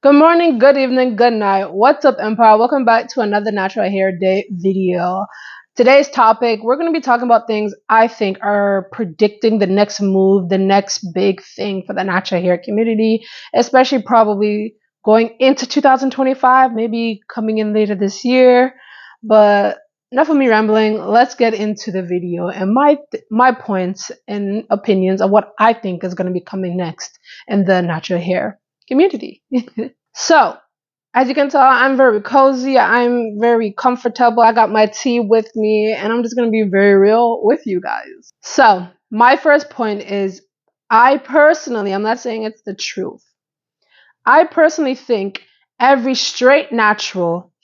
Good morning, good evening, good night. What's up, Empire? Welcome back to another Natural Hair Day video. Today's topic, we're going to be talking about things I think are predicting the next move, the next big thing for the natural hair community, especially probably going into 2025, maybe coming in later this year. But enough of me rambling. Let's get into the video and my points and opinions of what I think is going to be coming next in the natural hair community. So, as you can tell, I'm very cozy. I'm very comfortable. I got my tea with me, and I'm just going to be very real with you guys. So, my first point is I personally, I'm not saying it's the truth. I personally think every straight natural,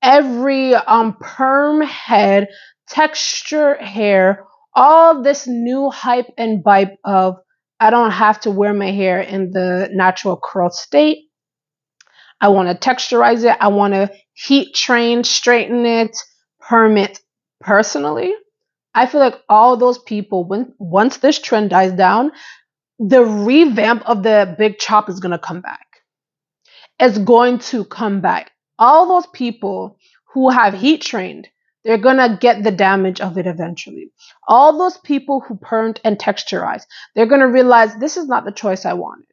every perm head, texture hair, all this new hype and vibe of I don't have to wear my hair in the natural curl state. I want to texturize it. I want to heat train, straighten it, perm it. Personally, I feel like all those people, once this trend dies down, the revamp of the big chop is going to come back. It's going to come back. All those people who have heat trained, they're going to get the damage of it eventually. All those people who permed and texturized, they're going to realize this is not the choice I wanted.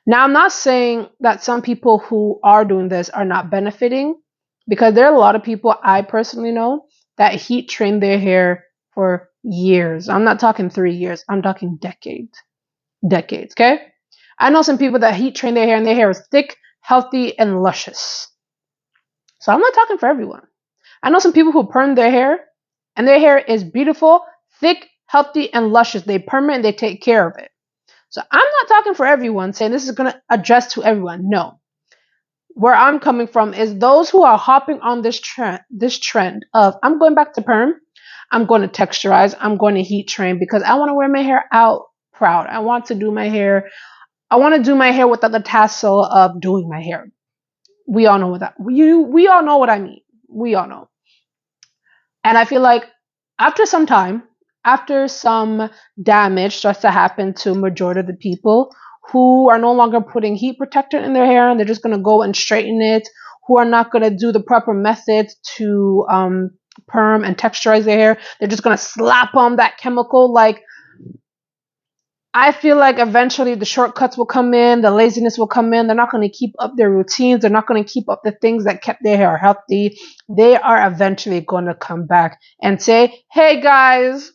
Now, I'm not saying that some people who are doing this are not benefiting, because there are a lot of people I personally know that heat train their hair for years. I'm not talking 3 years, I'm talking decades. Decades, okay? I know some people that heat train their hair and their hair is thick, healthy, and luscious. So I'm not talking for everyone. I know some people who perm their hair and their hair is beautiful, thick, healthy, and luscious. They perm it and they take care of it. So I'm not talking for everyone saying this is going to address to everyone. No. Where I'm coming from is those who are hopping on this trend of I'm going back to perm, I'm going to texturize, I'm going to heat train because I want to wear my hair out proud. I want to do my hair. I want to do my hair without the tassel of doing my hair. We all know what that we all know what I mean. We all know. And I feel like after some time, after some damage starts to happen to majority of the people who are no longer putting heat protector in their hair and they're just going to go and straighten it, who are not going to do the proper methods to perm and texturize their hair, they're just going to slap on that chemical. Like, I feel like eventually the shortcuts will come in, the laziness will come in. They're not going to keep up their routines. They're not going to keep up the things that kept their hair healthy. They are eventually going to come back and say, hey guys,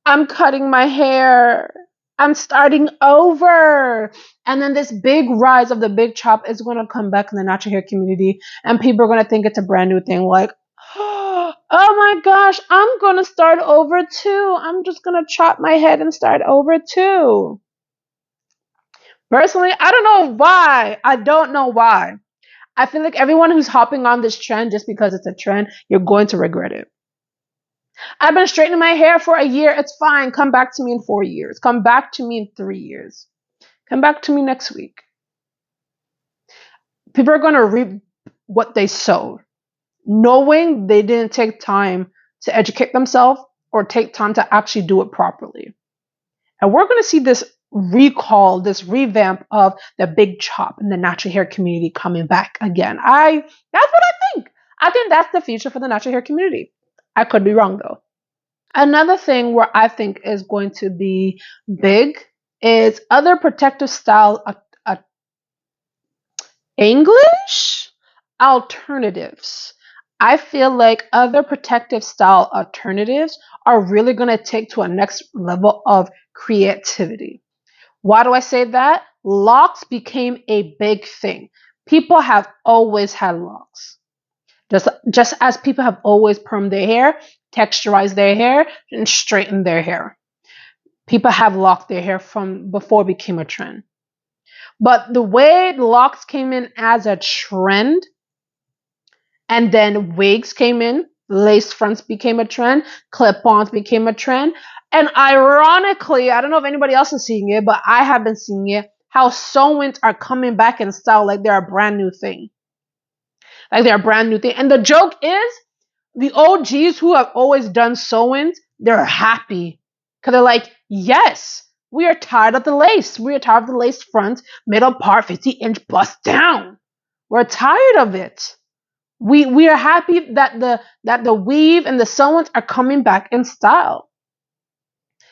I'm cutting my hair. I'm starting over. And then this big rise of the big chop is going to come back in the natural hair community. And people are going to think it's a brand new thing. Like, oh my gosh, I'm going to start over too. I'm just going to chop my head and start over too. Personally, I don't know why. I don't know why. I feel like everyone who's hopping on this trend just because it's a trend, you're going to regret it. I've been straightening my hair for a year. It's fine. Come back to me in 4 years. Come back to me in 3 years. Come back to me next week. People are going to reap what they sowed, knowing they didn't take time to educate themselves or take time to actually do it properly. And we're going to see this recall, this revamp of the big chop in the natural hair community coming back again. That's what I think. I think that's the future for the natural hair community. I could be wrong though. Another thing where I think is going to be big is other protective style English alternatives. I feel like other protective style alternatives are really going to take to a next level of creativity. Why do I say that? Locks became a big thing. People have always had locks. Just as people have always permed their hair, texturized their hair, and straightened their hair. People have locked their hair from before it became a trend. But the way the locks came in as a trend, and then wigs came in, lace fronts became a trend, clip-ons became a trend, and ironically, I don't know if anybody else is seeing it, but I have been seeing it, how sew-ins are coming back in style like they're a brand new thing. Like they're a brand new thing. And the joke is, the OGs who have always done sew-ins, they're happy. Because they're like, yes, We are tired of the lace. We are tired of the lace front, middle part, 50-inch bust down. We're tired of it. We are happy that the weave and the sewings are coming back in style.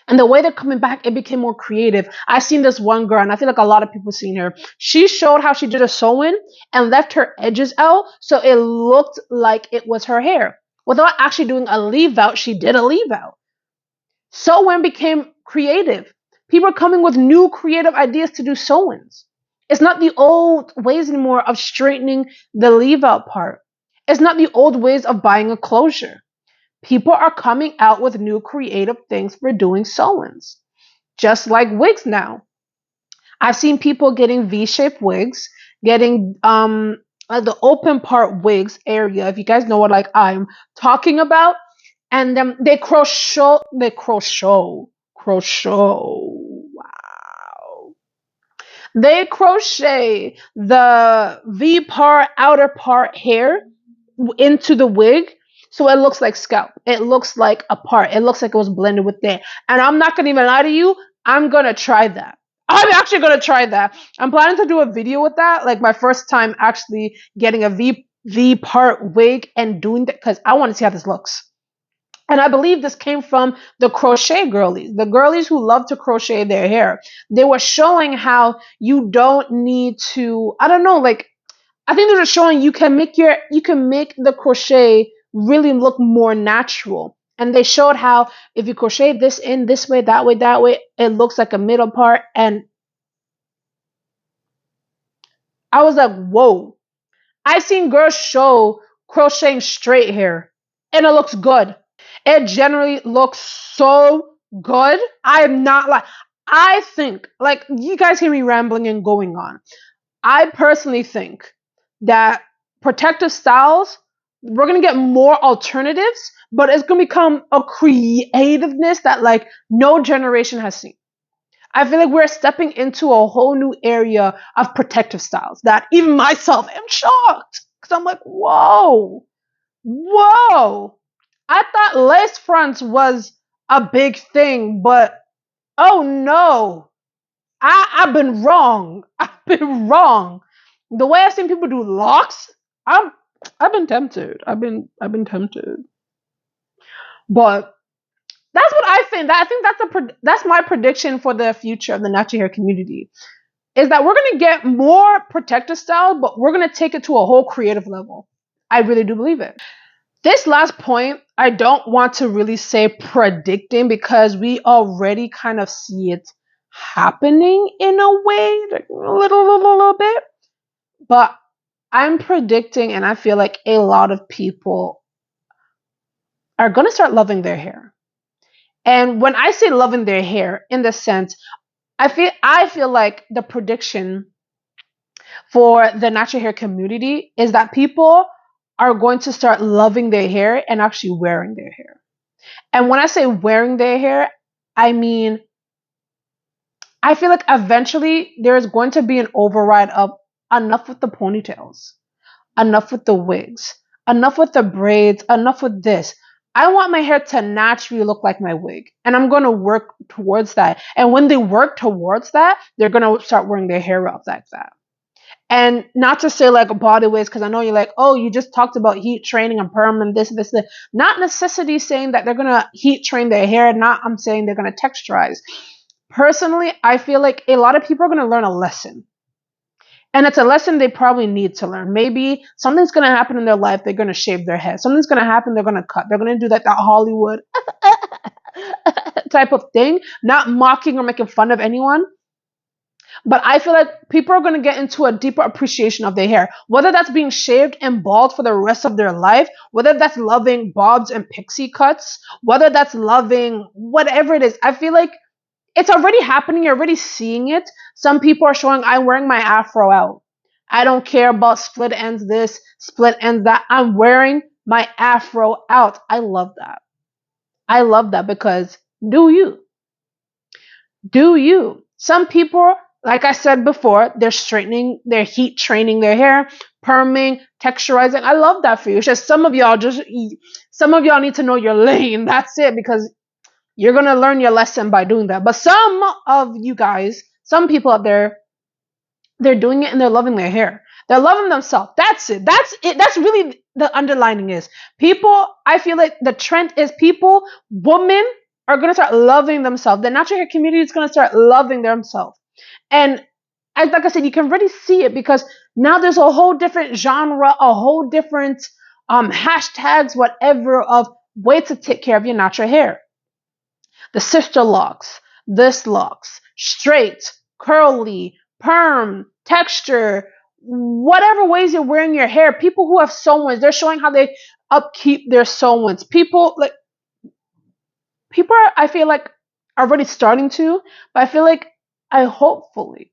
And the way they're coming back, it became more creative. I seen this one girl, and I feel like a lot of people seen her. She showed how she did a sewing and left her edges out, so it looked like it was her hair. Without actually doing a leave out, she did a leave out. Sewing became creative. People are coming with new creative ideas to do sewings. It's not the old ways anymore of straightening the leave out part. It's not the old ways of buying a closure. People are coming out with new creative things for doing sewings. Just like wigs now. I've seen people getting V-shaped wigs, getting like the open part wigs area, if you guys know what like I'm talking about, and then crochet. Wow. They crochet the V part, outer part hair into the wig. So it looks like scalp. It looks like a part. It looks like it was blended with there. And I'm not gonna even lie to you, I'm gonna try that. I'm actually gonna try that. I'm planning to do a video with that, like my first time actually getting a V part wig and doing that because I want to see how this looks. And I believe this came from the crochet girlies, the girlies who love to crochet their hair. They were showing how you don't need to, I don't know, like I think they're just showing you can make the crochet really look more natural. And they showed how if you crochet this in this way, that way, it looks like a middle part. And I was like, whoa. I've seen girls show crocheting straight hair and it looks good. It generally looks so good. I am not like I think like you guys hear me rambling and going on. I personally think that protective styles, we're gonna get more alternatives, but it's gonna become a creativeness that like no generation has seen. I feel like we're stepping into a whole new area of protective styles that even myself am shocked because I'm like, whoa, whoa. I thought lace fronts was a big thing, but oh no, I've been wrong. I've been wrong. The way I've seen people do locks, I'm I've been tempted. I've been tempted. But that's what I think. I think that's my prediction for the future of the natural hair community. Is that we're gonna get more protective style, but we're gonna take it to a whole creative level. I really do believe it. This last point, I don't want to really say predicting because we already kind of see it happening in a way, like a little bit. But I'm predicting, and I feel like a lot of people are going to start loving their hair. And when I say loving their hair, in the sense, I feel like the prediction for the natural hair community is that people are going to start loving their hair and actually wearing their hair. And when I say wearing their hair, I mean I feel like eventually there's going to be an override of enough with the ponytails, enough with the wigs, enough with the braids, enough with this. I want my hair to naturally look like my wig, and I'm going to work towards that. And when they work towards that, they're going to start wearing their hair out like that. And not to say like body waves, because I know you're like, oh, you just talked about heat training and perm and this. Not necessity saying that they're gonna heat train their hair. Not I'm saying they're gonna texturize. Personally, I feel like a lot of people are gonna learn a lesson. And it's a lesson they probably need to learn. Maybe something's gonna happen in their life, they're gonna shave their head. Something's gonna happen, they're gonna cut. They're gonna do that Hollywood type of thing. Not mocking or making fun of anyone. But I feel like people are going to get into a deeper appreciation of their hair, whether that's being shaved and bald for the rest of their life, whether that's loving bobs and pixie cuts, whether that's loving whatever it is. I feel like it's already happening. You're already seeing it. Some people are showing, I'm wearing my afro out. I don't care about split ends this, split ends that. I'm wearing my afro out. I love that. I love that because do you? Do you? Some people, like I said before, they're straightening, they're heat training their hair, perming, texturizing. I love that for you. It's just some of y'all need to know your lane. That's it because You're going to learn your lesson by doing that. But some of you guys, some people out there, they're doing it and they're loving their hair. They're loving themselves. That's it. That's it. That's really the underlining is people. I feel like the trend is people, women are going to start loving themselves. The natural hair community is going to start loving themselves. And like I said, you can really see it because now there's a whole different genre, a whole different hashtags, whatever, of way to take care of your natural hair. The sister locks, this locks, straight, curly, perm, texture, whatever ways you're wearing your hair. People who have sew-ins, they're showing how they upkeep their sew-ins. People are, I feel like, are already starting to, but I feel like I hopefully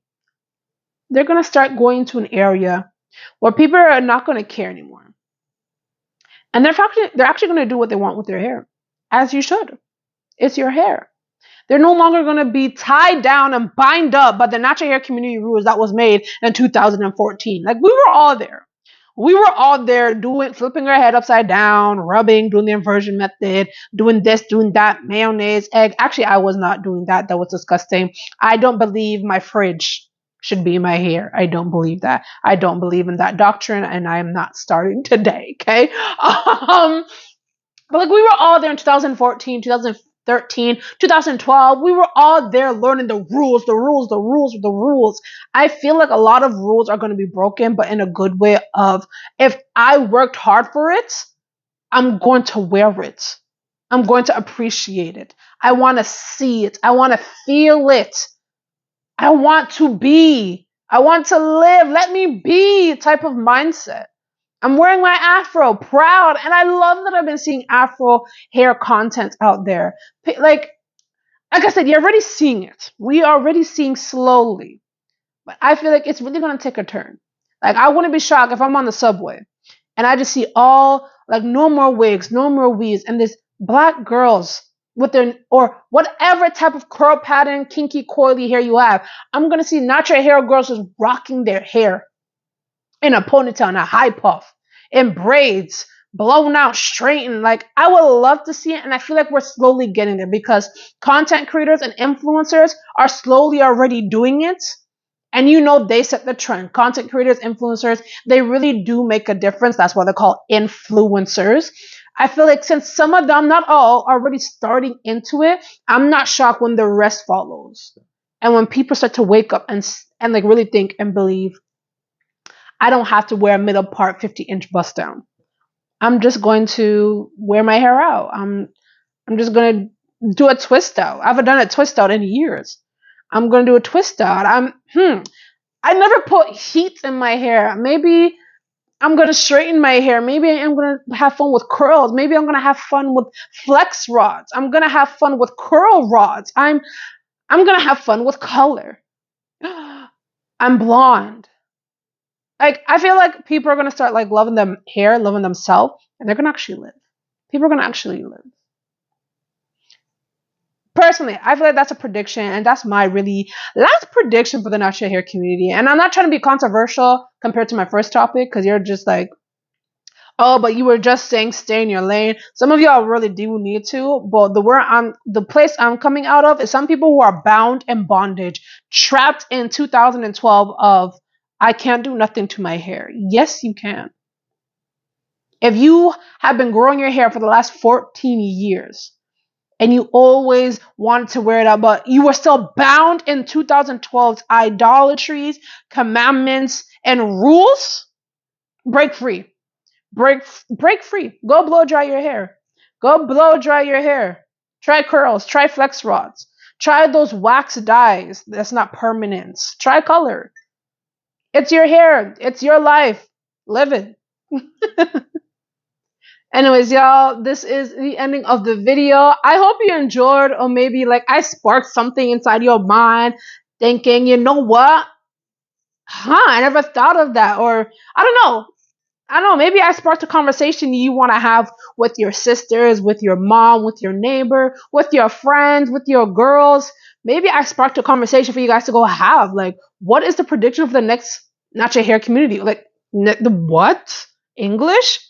they're gonna start going to an area where people are not gonna care anymore. And they're actually gonna do what they want with their hair. As you should. It's your hair. They're no longer going to be tied down and bind up by the natural hair community rules that was made in 2014. Like we were all there. We were all there doing, flipping our head upside down, rubbing, doing the inversion method, doing this, doing that, mayonnaise, egg. Actually, I was not doing that. That was disgusting. I don't believe my fridge should be my hair. I don't believe that. I don't believe in that doctrine, and I am not starting today. Okay. But like we were all there in 2014, 2013, 2012. We were all there learning the rules, the rules, the rules, the rules. I feel like a lot of rules are going to be broken, but in a good way of if I worked hard for it, I'm going to wear it. I'm going to appreciate it. I want to see it. I want to feel it. I want to be. I want to live. Let me be type of mindset. I'm wearing my afro, proud, and I love that I've been seeing afro hair content out there. Like I said, you're already seeing it. We are already seeing slowly, but I feel like it's really gonna take a turn. Like I wouldn't be shocked if I'm on the subway and I just see all like no more wigs, no more weaves, and this black girls with their or whatever type of curl pattern, kinky, coily hair you have. I'm gonna see natural hair girls just rocking their hair in a ponytail, in a high puff, in braids, blown out, straightened. Like I would love to see it, and I feel like we're slowly getting there because content creators and influencers are slowly already doing it. And you know they set the trend. Content creators, influencers, they really do make a difference. That's why they're called influencers. I feel like since some of them, not all, are already starting into it, I'm not shocked when the rest follows. And when people start to wake up and like really think and believe I don't have to wear a middle part 50-inch bust down. I'm just going to wear my hair out. I'm just going to do a twist out. I haven't done a twist out in years. I'm going to do a twist out. I never put heat in my hair. Maybe I'm going to straighten my hair. Maybe I'm going to have fun with curls. Maybe I'm going to have fun with flex rods. I'm going to have fun with curl rods. I'm going to have fun with color. I'm blonde. Like I feel like people are gonna start like loving them hair, loving themselves, and they're gonna actually live. People are gonna actually live. Personally, I feel like that's a prediction, and that's my really last prediction for the natural hair community. And I'm not trying to be controversial compared to my first topic, because you're just like, oh, but you were just saying stay in your lane. Some of y'all really do need to, but the place I'm coming out of is some people who are bound in bondage, trapped in 2012 of I can't do nothing to my hair. Yes, you can. If you have been growing your hair for the last 14 years and you always wanted to wear it out, but you were still bound in 2012's idolatries, commandments, and rules, break free. Break free. Go blow dry your hair. Go blow dry your hair. Try curls. Try flex rods. Try those wax dyes. That's not permanent. Try color. It's your hair. It's your life. Live it. Anyways, y'all, this is the ending of the video. I hope you enjoyed, or maybe like I sparked something inside your mind thinking, you know what? I never thought of that. Or I don't know. I don't know, maybe I sparked a conversation you want to have with your sisters, with your mom, with your neighbor, with your friends, with your girls. Maybe I sparked a conversation for you guys to go have. Like, what is the prediction for the next natural hair community? Like, the what? English?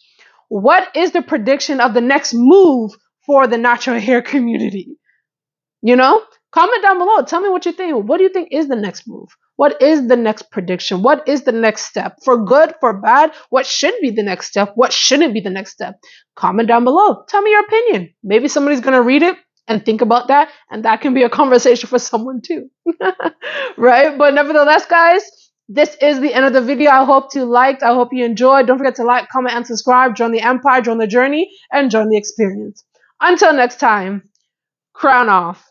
What is the prediction of the next move for the natural hair community? You know, comment down below. Tell me what you think. What do you think is the next move? What is the next prediction? What is the next step? For good, for bad, what should be the next step? What shouldn't be the next step? Comment down below. Tell me your opinion. Maybe somebody's going to read it and think about that, and that can be a conversation for someone too. Right? But nevertheless, guys, this is the end of the video. I hope you liked. I hope you enjoyed. Don't forget to like, comment, and subscribe. Join the empire, join the journey, and join the experience. Until next time, crown off.